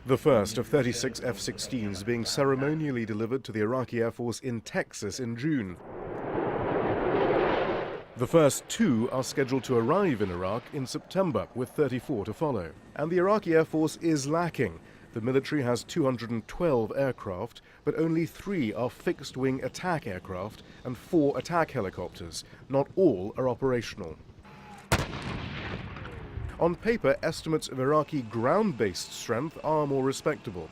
The first of 36 F-16s being ceremonially delivered to the Iraqi Air Force in Texas in June. The first two are scheduled to arrive in Iraq in September, with 34 to follow. And the Iraqi Air Force is lacking. The military has 212 aircraft, but only 3 are fixed-wing attack aircraft and 4 attack helicopters. Not all are operational. On paper, estimates of Iraqi ground-based strength are more respectable.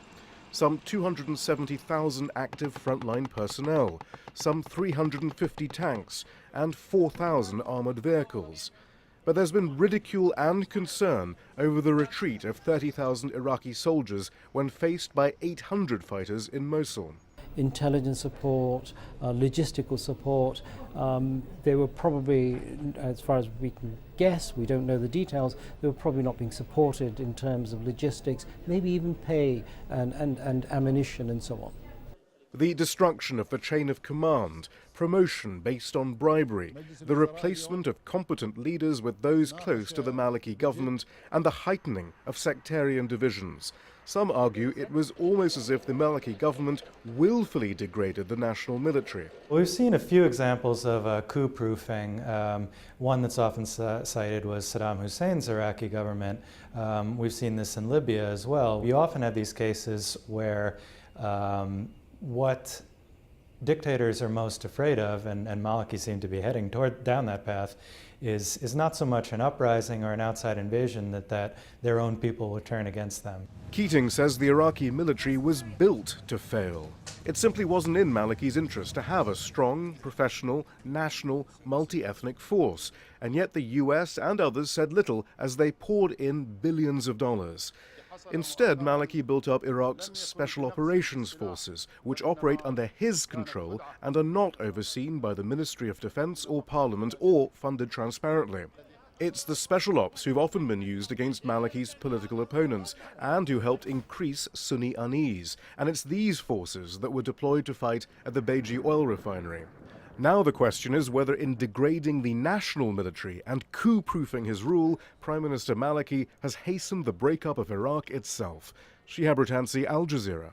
Some 270,000 active frontline personnel, some 350 tanks, and 4,000 armored vehicles. But there's been ridicule and concern over the retreat of 30,000 Iraqi soldiers when faced by 800 fighters in Mosul. Intelligence support, logistical support. They were probably, as far as we can guess, we don't know the details, they were probably not being supported in terms of logistics, maybe even pay and ammunition and so on. The destruction of the chain of command, promotion based on bribery, the replacement of competent leaders with those close to the Maliki government, and the heightening of sectarian divisions. Some argue it was almost as if the Maliki government willfully degraded the national military. We've seen a few examples of coup-proofing. One that's often cited was Saddam Hussein's Iraqi government. We've seen this in Libya as well. You often have these cases where what dictators are most afraid of, and Maliki seem to be heading down that path, is not so much an uprising or an outside invasion that their own people will turn against them. Keating says the Iraqi military was built to fail. It simply wasn't in Maliki's interest to have a strong, professional, national, multi-ethnic force, and yet the US and others said little as they poured in billions of dollars. Instead, Maliki built up Iraq's Special Operations Forces, which operate under his control and are not overseen by the Ministry of Defense or Parliament or funded transparently. It's the Special Ops who've often been used against Maliki's political opponents and who helped increase Sunni unease. And it's these forces that were deployed to fight at the Beji oil refinery. Now the question is whether in degrading the national military and coup-proofing his rule, Prime Minister Maliki has hastened the breakup of Iraq itself. Shihab Ratansi, Al Jazeera.